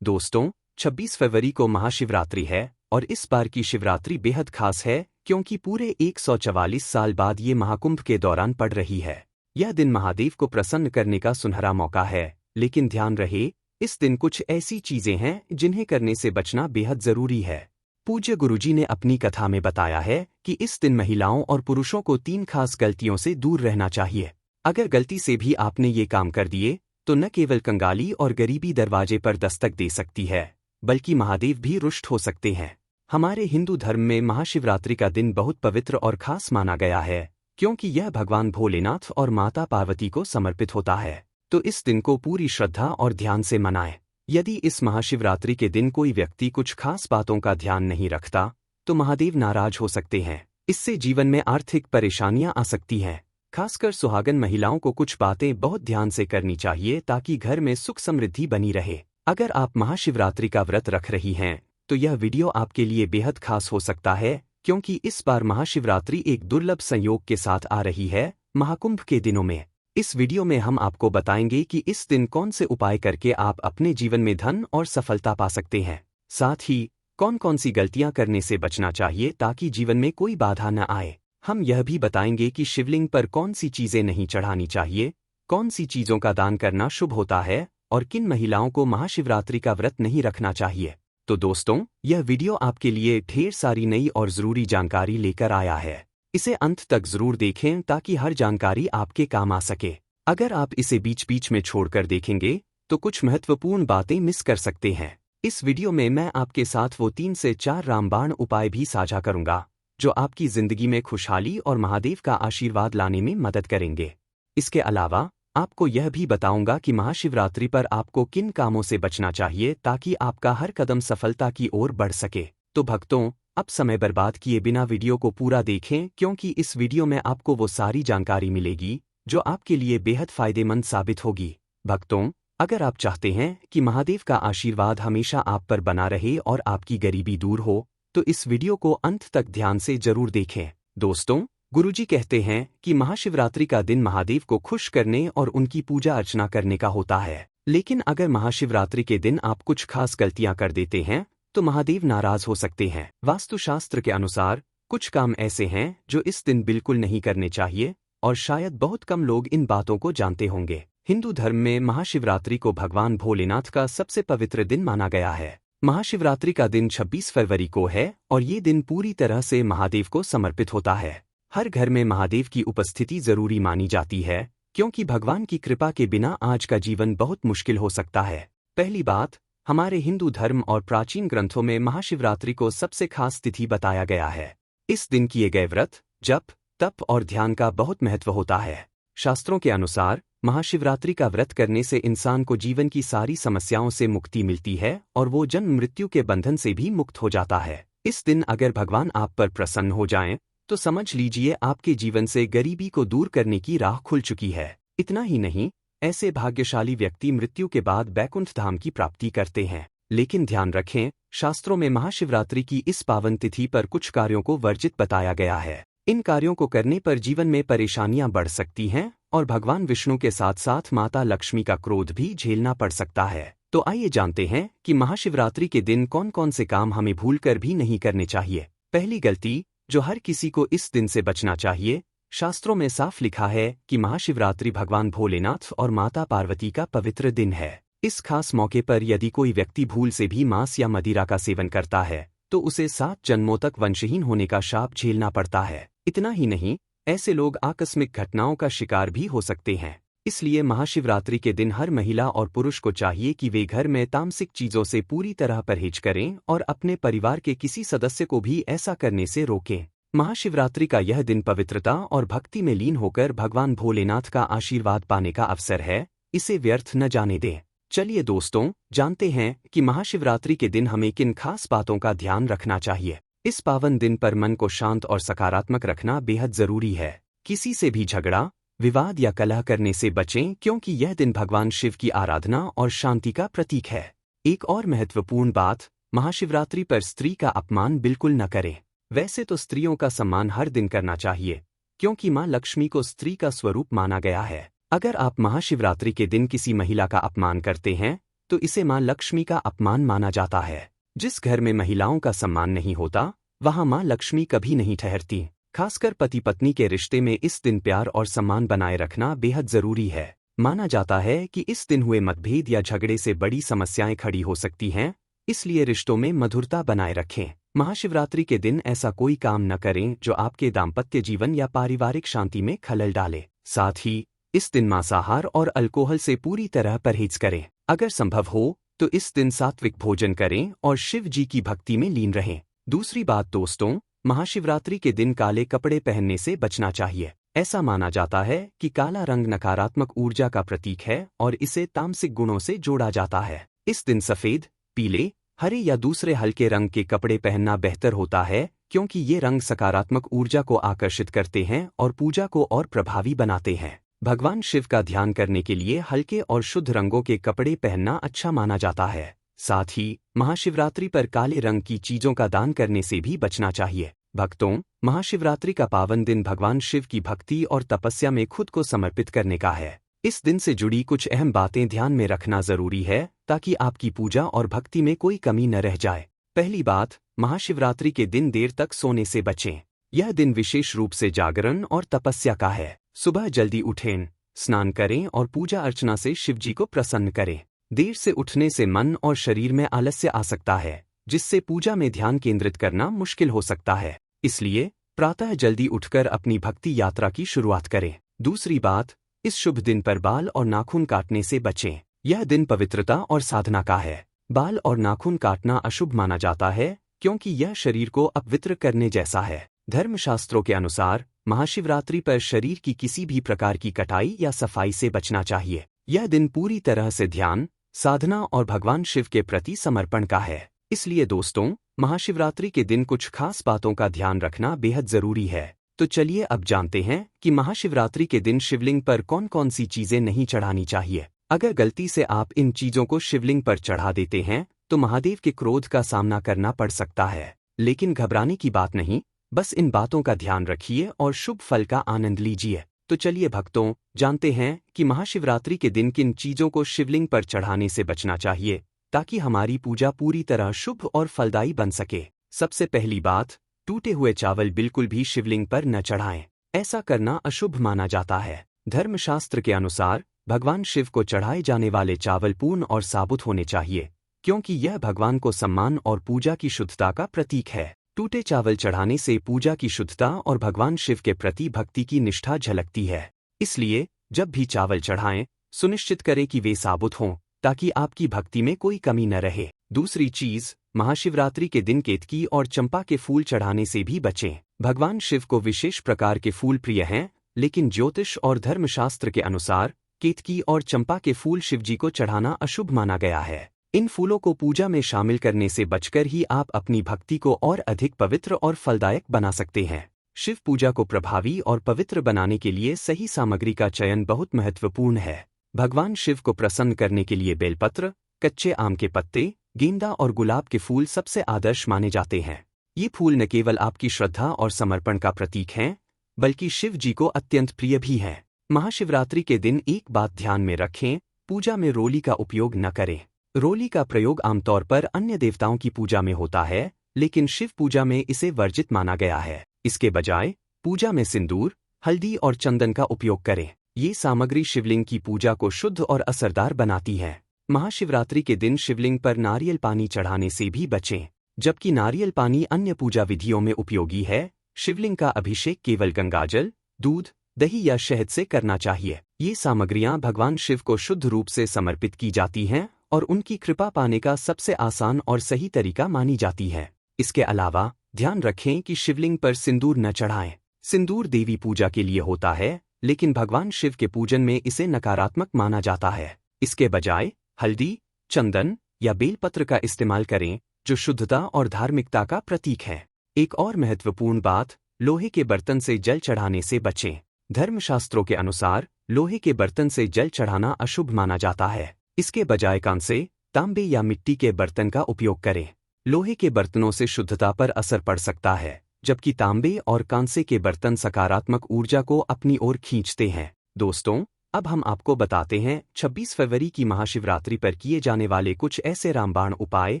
दोस्तों, 26 फरवरी को महाशिवरात्रि है और इस बार की शिवरात्रि बेहद खास है क्योंकि पूरे 144 साल बाद ये महाकुंभ के दौरान पड़ रही है। यह दिन महादेव को प्रसन्न करने का सुनहरा मौका है, लेकिन ध्यान रहे, इस दिन कुछ ऐसी चीजें हैं जिन्हें करने से बचना बेहद जरूरी है। पूज्य गुरुजी ने अपनी कथा में बताया है कि इस दिन महिलाओं और पुरुषों को 3 खास गलतियों से दूर रहना चाहिए। अगर गलती से भी आपने ये काम कर दिए तो न केवल कंगाली और गरीबी दरवाजे पर दस्तक दे सकती है, बल्कि महादेव भी रुष्ट हो सकते हैं। हमारे हिंदू धर्म में महाशिवरात्रि का दिन बहुत पवित्र और खास माना गया है, क्योंकि यह भगवान भोलेनाथ और माता पार्वती को समर्पित होता है। तो इस दिन को पूरी श्रद्धा और ध्यान से मनाएं। यदि इस महाशिवरात्रि के दिन कोई व्यक्ति कुछ खास बातों का ध्यान नहीं रखता, तो महादेव नाराज हो सकते हैं। इससे जीवन में आर्थिक परेशानियां आ सकती हैं। खासकर सुहागन महिलाओं को कुछ बातें बहुत ध्यान से करनी चाहिए ताकि घर में सुख समृद्धि बनी रहे। अगर आप महाशिवरात्रि का व्रत रख रही हैं, तो यह वीडियो आपके लिए बेहद खास हो सकता है, क्योंकि इस बार महाशिवरात्रि एक दुर्लभ संयोग के साथ आ रही है, महाकुंभ के दिनों में। इस वीडियो में हम आपको बताएंगे कि इस दिन कौन से उपाय करके आप अपने जीवन में धन और सफलता पा सकते हैं। साथ ही कौन कौन सी गलतियां करने से बचना चाहिए ताकि जीवन में कोई बाधा न आए। हम यह भी बताएंगे कि शिवलिंग पर कौन सी चीजें नहीं चढ़ानी चाहिए, कौन सी चीजों का दान करना शुभ होता है और किन महिलाओं को महाशिवरात्रि का व्रत नहीं रखना चाहिए। तो दोस्तों, यह वीडियो आपके लिए ढेर सारी नई और जरूरी जानकारी लेकर आया है। इसे अंत तक जरूर देखें ताकि हर जानकारी आपके काम आ सके। अगर आप इसे बीच बीच में छोड़कर देखेंगे तो कुछ महत्वपूर्ण बातें मिस कर सकते हैं। इस वीडियो में मैं आपके साथ वो 3 से 4 रामबाण उपाय भी साझा करूंगा जो आपकी जिंदगी में खुशहाली और महादेव का आशीर्वाद लाने में मदद करेंगे। इसके अलावा आपको यह भी बताऊंगा कि महाशिवरात्रि पर आपको किन कामों से बचना चाहिए ताकि आपका हर कदम सफलता की ओर बढ़ सके। तो भक्तों, अब समय बर्बाद किए बिना वीडियो को पूरा देखें, क्योंकि इस वीडियो में आपको वो सारी जानकारी मिलेगी जो आपके लिए बेहद फायदेमंद साबित होगी। भक्तों, अगर आप चाहते हैं कि महादेव का आशीर्वाद हमेशा आप पर बना रहे और आपकी गरीबी दूर हो, तो इस वीडियो को अंत तक ध्यान से जरूर देखें। दोस्तों, गुरुजी कहते हैं कि महाशिवरात्रि का दिन महादेव को खुश करने और उनकी पूजा अर्चना करने का होता है। लेकिन अगर महाशिवरात्रि के दिन आप कुछ खास गलतियां कर देते हैं तो महादेव नाराज हो सकते हैं। वास्तुशास्त्र के अनुसार कुछ काम ऐसे हैं जो इस दिन बिल्कुल नहीं करने चाहिए और शायद बहुत कम लोग इन बातों को जानते होंगे। हिंदू धर्म में महाशिवरात्रि को भगवान भोलेनाथ का सबसे पवित्र दिन माना गया है। महाशिवरात्रि का दिन 26 फरवरी को है और ये दिन पूरी तरह से महादेव को समर्पित होता है। हर घर में महादेव की उपस्थिति जरूरी मानी जाती है, क्योंकि भगवान की कृपा के बिना आज का जीवन बहुत मुश्किल हो सकता है। पहली बात, हमारे हिंदू धर्म और प्राचीन ग्रंथों में महाशिवरात्रि को सबसे खास तिथि बताया गया है। इस दिन किए गए व्रत, जप, तप और ध्यान का बहुत महत्व होता है। शास्त्रों के अनुसार महाशिवरात्रि का व्रत करने से इंसान को जीवन की सारी समस्याओं से मुक्ति मिलती है और वो जन्म मृत्यु के बंधन से भी मुक्त हो जाता है। इस दिन अगर भगवान आप पर प्रसन्न हो जाएं, तो समझ लीजिए आपके जीवन से गरीबी को दूर करने की राह खुल चुकी है। इतना ही नहीं, ऐसे भाग्यशाली व्यक्ति मृत्यु के बाद बैकुंठ धाम की प्राप्ति करते हैं। लेकिन ध्यान रखें, शास्त्रों में महाशिवरात्रि की इस पावन तिथि पर कुछ कार्यों को वर्जित बताया गया है। इन कार्यों को करने पर जीवन में परेशानियां बढ़ सकती हैं और भगवान विष्णु के साथ साथ माता लक्ष्मी का क्रोध भी झेलना पड़ सकता है। तो आइए जानते हैं कि महाशिवरात्रि के दिन कौन कौन से काम हमें भूलकर भी नहीं करने चाहिए। पहली गलती जो हर किसी को इस दिन से बचना चाहिए, शास्त्रों में साफ लिखा है कि महाशिवरात्रि भगवान भोलेनाथ और माता पार्वती का पवित्र दिन है। इस खास मौके पर यदि कोई व्यक्ति भूल से भी मांस या मदिरा का सेवन करता है तो उसे 7 जन्मों तक वंशहीन होने का शाप झेलना पड़ता है। इतना ही नहीं, ऐसे लोग आकस्मिक घटनाओं का शिकार भी हो सकते हैं। इसलिए महाशिवरात्रि के दिन हर महिला और पुरुष को चाहिए कि वे घर में तामसिक चीजों से पूरी तरह परहेज करें और अपने परिवार के किसी सदस्य को भी ऐसा करने से रोकें। महाशिवरात्रि का यह दिन पवित्रता और भक्ति में लीन होकर भगवान भोलेनाथ का आशीर्वाद पाने का अवसर है, इसे व्यर्थ न जाने दें। चलिए दोस्तों, जानते हैं कि महाशिवरात्रि के दिन हमें किन खास बातों का ध्यान रखना चाहिए। इस पावन दिन पर मन को शांत और सकारात्मक रखना बेहद जरूरी है। किसी से भी झगड़ा, विवाद या कलह करने से बचें, क्योंकि यह दिन भगवान शिव की आराधना और शांति का प्रतीक है। एक और महत्वपूर्ण बात, महाशिवरात्रि पर स्त्री का अपमान बिल्कुल न करें। वैसे तो स्त्रियों का सम्मान हर दिन करना चाहिए, क्योंकि मां लक्ष्मी को स्त्री का स्वरूप माना गया है। अगर आप महाशिवरात्रि के दिन किसी महिला का अपमान करते हैं तो इसे माँ लक्ष्मी का अपमान माना जाता है। जिस घर में महिलाओं का सम्मान नहीं होता, वहाँ माँ लक्ष्मी कभी नहीं ठहरती। खासकर पति पत्नी के रिश्ते में इस दिन प्यार और सम्मान बनाए रखना बेहद जरूरी है। माना जाता है कि इस दिन हुए मतभेद या झगड़े से बड़ी समस्याएं खड़ी हो सकती हैं, इसलिए रिश्तों में मधुरता बनाए रखें। महाशिवरात्रि के दिन ऐसा कोई काम न करें जो आपके दाम्पत्य जीवन या पारिवारिक शांति में खलल डाले। साथ ही इस दिन मांसाहार और अल्कोहल से पूरी तरह परहेज करें। अगर संभव हो तो इस दिन सात्विक भोजन करें और शिव जी की भक्ति में लीन रहें। दूसरी बात दोस्तों, महाशिवरात्रि के दिन काले कपड़े पहनने से बचना चाहिए। ऐसा माना जाता है कि काला रंग नकारात्मक ऊर्जा का प्रतीक है और इसे तामसिक गुणों से जोड़ा जाता है। इस दिन सफेद, पीले, हरे या दूसरे हल्के रंग के कपड़े पहनना बेहतर होता है, क्योंकि ये रंग सकारात्मक ऊर्जा को आकर्षित करते हैं और पूजा को और प्रभावी बनाते हैं। भगवान शिव का ध्यान करने के लिए हल्के और शुद्ध रंगों के कपड़े पहनना अच्छा माना जाता है। साथ ही महाशिवरात्रि पर काले रंग की चीजों का दान करने से भी बचना चाहिए। भक्तों, महाशिवरात्रि का पावन दिन भगवान शिव की भक्ति और तपस्या में खुद को समर्पित करने का है। इस दिन से जुड़ी कुछ अहम बातें ध्यान में रखना जरूरी है ताकि आपकी पूजा और भक्ति में कोई कमी न रह जाए। पहली बात, महाशिवरात्रि के दिन देर तक सोने से बचें। यह दिन विशेष रूप से जागरण और तपस्या का है। सुबह जल्दी उठें, स्नान करें और पूजा अर्चना से शिवजी को प्रसन्न करें। देर से उठने से मन और शरीर में आलस्य आ सकता है, जिससे पूजा में ध्यान केंद्रित करना मुश्किल हो सकता है। इसलिए प्रातः जल्दी उठकर अपनी भक्ति यात्रा की शुरुआत करें। दूसरी बात, इस शुभ दिन पर बाल और नाखून काटने से बचें। यह दिन पवित्रता और साधना का है। बाल और नाखून काटना अशुभ माना जाता है, क्योंकि यह शरीर को अपवित्र करने जैसा है। धर्मशास्त्रों के अनुसार महाशिवरात्रि पर शरीर की किसी भी प्रकार की कटाई या सफाई से बचना चाहिए। यह दिन पूरी तरह से ध्यान, साधना और भगवान शिव के प्रति समर्पण का है। इसलिए दोस्तों, महाशिवरात्रि के दिन कुछ खास बातों का ध्यान रखना बेहद जरूरी है। तो चलिए अब जानते हैं कि महाशिवरात्रि के दिन शिवलिंग पर कौन कौन सी चीजें नहीं चढ़ानी चाहिए। अगर गलती से आप इन चीजों को शिवलिंग पर चढ़ा देते हैं तो महादेव के क्रोध का सामना करना पड़ सकता है। लेकिन घबराने की बात नहीं, बस इन बातों का ध्यान रखिए और शुभ फल का आनंद लीजिए। तो चलिए भक्तों, जानते हैं कि महाशिवरात्रि के दिन किन चीजों को शिवलिंग पर चढ़ाने से बचना चाहिए ताकि हमारी पूजा पूरी तरह शुभ और फलदायी बन सके। सबसे पहली बात, टूटे हुए चावल बिल्कुल भी शिवलिंग पर न चढ़ाएं। ऐसा करना अशुभ माना जाता है। धर्मशास्त्र के अनुसार भगवान शिव को चढ़ाए जाने वाले चावल पूर्ण और साबुत होने चाहिए, क्योंकि यह भगवान को सम्मान और पूजा की शुद्धता का प्रतीक है। टूटे चावल चढ़ाने से पूजा की शुद्धता और भगवान शिव के प्रति भक्ति की निष्ठा झलकती है। इसलिए जब भी चावल चढ़ाएं, सुनिश्चित करें कि वे साबुत हों ताकि आपकी भक्ति में कोई कमी न रहे। दूसरी चीज, महाशिवरात्रि के दिन केतकी और चंपा के फूल चढ़ाने से भी बचें। भगवान शिव को विशेष प्रकार के फूल प्रिय हैं, लेकिन ज्योतिष और धर्मशास्त्र के अनुसार केतकी और चंपा के फूल शिवजी को चढ़ाना अशुभ माना गया है। इन फूलों को पूजा में शामिल करने से बचकर ही आप अपनी भक्ति को और अधिक पवित्र और फलदायक बना सकते हैं। शिव पूजा को प्रभावी और पवित्र बनाने के लिए सही सामग्री का चयन बहुत महत्वपूर्ण है। भगवान शिव को प्रसन्न करने के लिए बेलपत्र, कच्चे आम के पत्ते, गेंदा और गुलाब के फूल सबसे आदर्श माने जाते हैं। ये फूल न केवल आपकी श्रद्धा और समर्पण का प्रतीक हैं, बल्कि शिव जी को अत्यंत प्रिय भी हैं। महाशिवरात्रि के दिन एक बात ध्यान में रखें, पूजा में रोली का उपयोग न करें। रोली का प्रयोग आमतौर पर अन्य देवताओं की पूजा में होता है, लेकिन शिव पूजा में इसे वर्जित माना गया है। इसके बजाय पूजा में सिंदूर, हल्दी और चंदन का उपयोग करें। ये सामग्री शिवलिंग की पूजा को शुद्ध और असरदार बनाती है। महाशिवरात्रि के दिन शिवलिंग पर नारियल पानी चढ़ाने से भी बचें। जबकि नारियल पानी अन्य पूजा विधियों में उपयोगी है, शिवलिंग का अभिषेक केवल गंगाजल, दूध, दही या शहद से करना चाहिए। ये सामग्रियां भगवान शिव को शुद्ध रूप से समर्पित की जाती हैं और उनकी कृपा पाने का सबसे आसान और सही तरीका मानी जाती है। इसके अलावा ध्यान रखें कि शिवलिंग पर सिंदूर न चढ़ाएं। सिंदूर देवी पूजा के लिए होता है, लेकिन भगवान शिव के पूजन में इसे नकारात्मक माना जाता है। इसके बजाय हल्दी, चंदन या बेलपत्र का इस्तेमाल करें, जो शुद्धता और धार्मिकता का प्रतीक है। एक और महत्वपूर्ण बात, लोहे के बर्तन से जल चढ़ाने से बचें। धर्मशास्त्रों के अनुसार लोहे के बर्तन से जल चढ़ाना अशुभ माना जाता है। इसके बजाय कांसे, तांबे या मिट्टी के बर्तन का उपयोग करें। लोहे के बर्तनों से शुद्धता पर असर पड़ सकता है, जबकि तांबे और कांसे के बर्तन सकारात्मक ऊर्जा को अपनी ओर खींचते हैं। दोस्तों, अब हम आपको बताते हैं 26 फरवरी की महाशिवरात्रि पर किए जाने वाले कुछ ऐसे रामबाण उपाय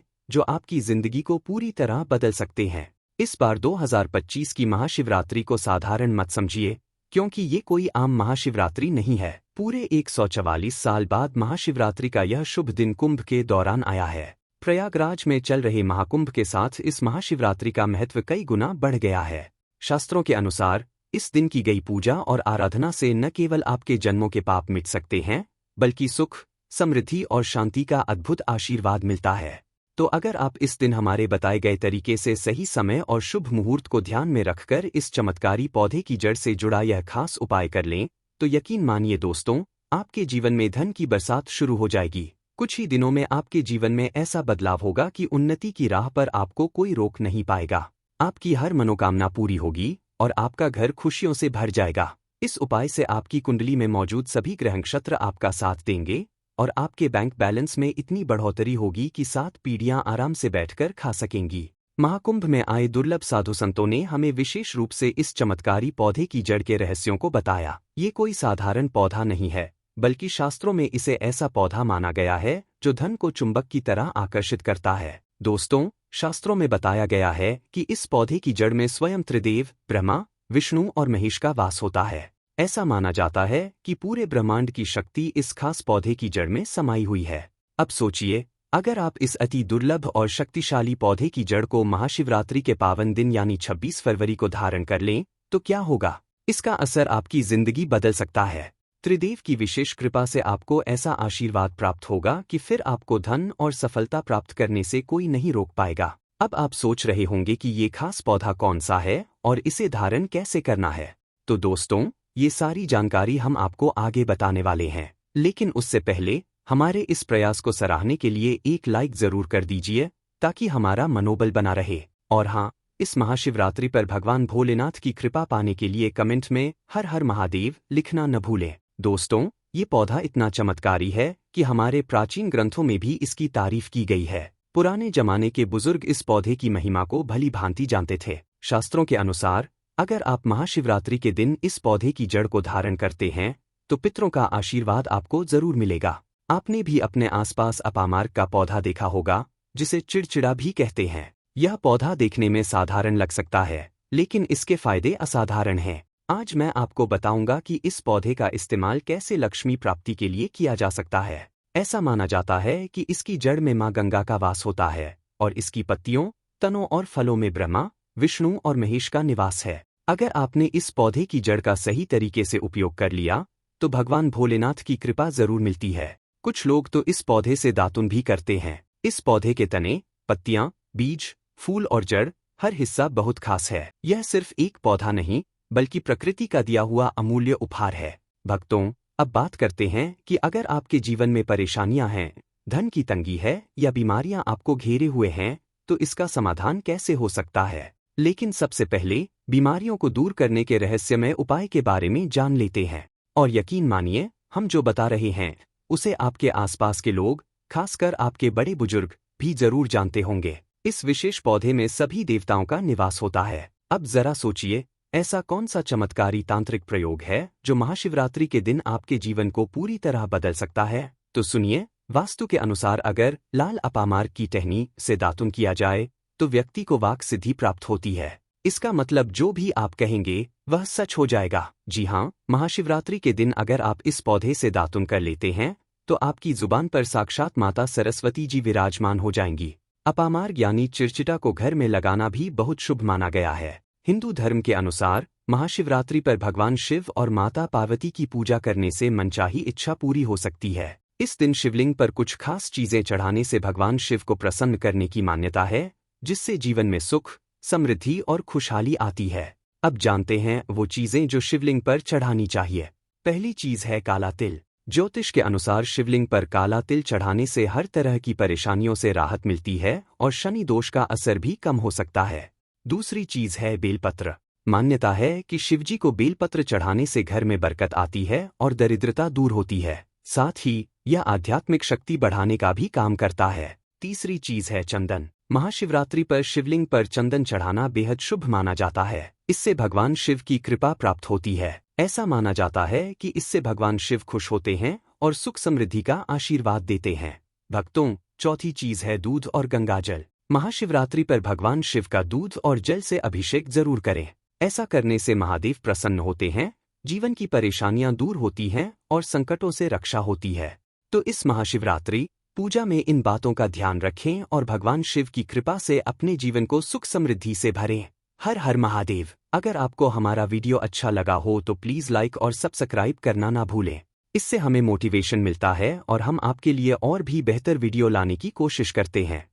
जो आपकी जिंदगी को पूरी तरह बदल सकते हैं। इस बार 2025 की महाशिवरात्रि को साधारण मत समझिए, क्योंकि ये कोई आम महाशिवरात्रि नहीं है। पूरे 144 साल बाद महाशिवरात्रि का यह शुभ दिन कुंभ के दौरान आया है। प्रयागराज में चल रहे महाकुंभ के साथ इस महाशिवरात्रि का महत्व कई गुना बढ़ गया है। शास्त्रों के अनुसार इस दिन की गई पूजा और आराधना से न केवल आपके जन्मों के पाप मिट सकते हैं, बल्कि सुख, समृद्धि और शांति का अद्भुत आशीर्वाद मिलता है। तो अगर आप इस दिन हमारे बताए गए तरीके से सही समय और शुभ मुहूर्त को ध्यान में रखकर इस चमत्कारी पौधे की जड़ से जुड़ा यह खास उपाय कर लें, तो यकीन मानिए दोस्तों, आपके जीवन में धन की बरसात शुरू हो जाएगी। कुछ ही दिनों में आपके जीवन में ऐसा बदलाव होगा कि उन्नति की राह पर आपको कोई रोक नहीं पाएगा। आपकी हर मनोकामना पूरी होगी और आपका घर खुशियों से भर जाएगा। इस उपाय से आपकी कुंडली में मौजूद सभी ग्रह नक्षत्र आपका साथ देंगे और आपके बैंक बैलेंस में इतनी बढ़ोतरी होगी कि 7 पीढ़ियां आराम से बैठकर खा सकेंगी। महाकुंभ में आए दुर्लभ साधु संतों ने हमें विशेष रूप से इस चमत्कारी पौधे की जड़ के रहस्यों को बताया। ये कोई साधारण पौधा नहीं है, बल्कि शास्त्रों में इसे ऐसा पौधा माना गया है जो धन को चुंबक की तरह आकर्षित करता है। दोस्तों, शास्त्रों में बताया गया है कि इस पौधे की जड़ में स्वयं त्रिदेव ब्रह्मा, विष्णु और महेश का वास होता है। ऐसा माना जाता है कि पूरे ब्रह्मांड की शक्ति इस खास पौधे की जड़ में समाई हुई है। अब सोचिए, अगर आप इस अति दुर्लभ और शक्तिशाली पौधे की जड़ को महाशिवरात्रि के पावन दिन यानी 26 फरवरी को धारण कर लें, तो क्या होगा? इसका असर आपकी जिंदगी बदल सकता है। त्रिदेव की विशेष कृपा से आपको ऐसा आशीर्वाद प्राप्त होगा कि फिर आपको धन और सफलता प्राप्त करने से कोई नहीं रोक पाएगा। अब आप सोच रहे होंगे कि ये खास पौधा कौन सा है और इसे धारण कैसे करना है। तो दोस्तों, ये सारी जानकारी हम आपको आगे बताने वाले हैं, लेकिन उससे पहले हमारे इस प्रयास को सराहने के लिए एक लाइक जरूर कर दीजिए, ताकि हमारा मनोबल बना रहे। और हाँ, इस महाशिवरात्रि पर भगवान भोलेनाथ की कृपा पाने के लिए कमेंट में हर हर महादेव लिखना न भूलें। दोस्तों, ये पौधा इतना चमत्कारी है कि हमारे प्राचीन ग्रंथों में भी इसकी तारीफ की गई है। पुराने जमाने के बुजुर्ग इस पौधे की महिमा को भली भांति जानते थे। शास्त्रों के अनुसार अगर आप महाशिवरात्रि के दिन इस पौधे की जड़ को धारण करते हैं, तो पितरों का आशीर्वाद आपको जरूर मिलेगा। आपने भी अपने आसपास अपामार्ग का पौधा देखा होगा, जिसे चिड़चिड़ा भी कहते हैं। यह पौधा देखने में साधारण लग सकता है, लेकिन इसके फायदे असाधारण हैं। आज मैं आपको बताऊंगा कि इस पौधे का इस्तेमाल कैसे लक्ष्मी प्राप्ति के लिए किया जा सकता है। ऐसा माना जाता है कि इसकी जड़ में मां गंगा का वास होता है और इसकी पत्तियों, तनों और फलों में ब्रह्मा, विष्णु और महेश का निवास है। अगर आपने इस पौधे की जड़ का सही तरीके से उपयोग कर लिया, तो भगवान भोलेनाथ की कृपा जरूर मिलती है। कुछ लोग तो इस पौधे से दातुन भी करते हैं। इस पौधे के तने, पत्तियां, बीज, फूल और जड़ हर हिस्सा बहुत खास है। यह सिर्फ एक पौधा नहीं, बल्कि प्रकृति का दिया हुआ अमूल्य उपहार है। भक्तों, अब बात करते हैं कि अगर आपके जीवन में परेशानियां हैं, धन की तंगी है या बीमारियां आपको घेरे हुए हैं, तो इसका समाधान कैसे हो सकता है। लेकिन सबसे पहले बीमारियों को दूर करने के रहस्यमय उपाय के बारे में जान लेते हैं। और यकीन मानिए, हम जो बता रहे हैं उसे आपके आसपास के लोग, खासकर आपके बड़े बुजुर्ग, भी जरूर जानते होंगे। इस विशेष पौधे में सभी देवताओं का निवास होता है। अब जरा सोचिए, ऐसा कौन सा चमत्कारी तांत्रिक प्रयोग है जो महाशिवरात्रि के दिन आपके जीवन को पूरी तरह बदल सकता है। तो सुनिए, वास्तु के अनुसार अगर लाल अपामार्ग की टहनी से दातुन किया जाए, तो व्यक्ति को वाक सिद्धि प्राप्त होती है। इसका मतलब जो भी आप कहेंगे वह सच हो जाएगा। जी हाँ, महाशिवरात्रि के दिन अगर आप इस पौधे से दातुन कर लेते हैं, तो आपकी जुबान पर साक्षात माता सरस्वती जी विराजमान हो जाएंगी। अपामार्ग यानी चिरचिटा को घर में लगाना भी बहुत शुभ माना गया है। हिंदू धर्म के अनुसार महाशिवरात्रि पर भगवान शिव और माता पार्वती की पूजा करने से मनचाही इच्छा पूरी हो सकती है। इस दिन शिवलिंग पर कुछ खास चीजें चढ़ाने से भगवान शिव को प्रसन्न करने की मान्यता है, जिससे जीवन में सुख, समृद्धि और खुशहाली आती है। अब जानते हैं वो चीजें जो शिवलिंग पर चढ़ानी चाहिए। पहली चीज है काला तिल। ज्योतिष के अनुसार शिवलिंग पर काला तिल चढ़ाने से हर तरह की परेशानियों से राहत मिलती है और शनि दोष का असर भी कम हो सकता है। दूसरी चीज है बेलपत्र। मान्यता है कि शिवजी को बेलपत्र चढ़ाने से घर में बरकत आती है और दरिद्रता दूर होती है। साथ ही यह आध्यात्मिक शक्ति बढ़ाने का भी काम करता है। तीसरी चीज है चंदन। महाशिवरात्रि पर शिवलिंग पर चंदन चढ़ाना बेहद शुभ माना जाता है। इससे भगवान शिव की कृपा प्राप्त होती है। ऐसा माना जाता है कि इससे भगवान शिव खुश होते हैं और सुख समृद्धि का आशीर्वाद देते हैं। भक्तों, चौथी चीज है दूध और गंगाजल। महाशिवरात्रि पर भगवान शिव का दूध और जल से अभिषेक जरूर करें। ऐसा करने से महादेव प्रसन्न होते हैं, जीवन की परेशानियां दूर होती हैं और संकटों से रक्षा होती है। तो इस महाशिवरात्रि पूजा में इन बातों का ध्यान रखें और भगवान शिव की कृपा से अपने जीवन को सुख समृद्धि से भरें। हर हर महादेव। अगर आपको हमारा वीडियो अच्छा लगा हो तो प्लीज़ लाइक और सब्सक्राइब करना ना भूलें। इससे हमें मोटिवेशन मिलता है और हम आपके लिए और भी बेहतर वीडियो लाने की कोशिश करते हैं।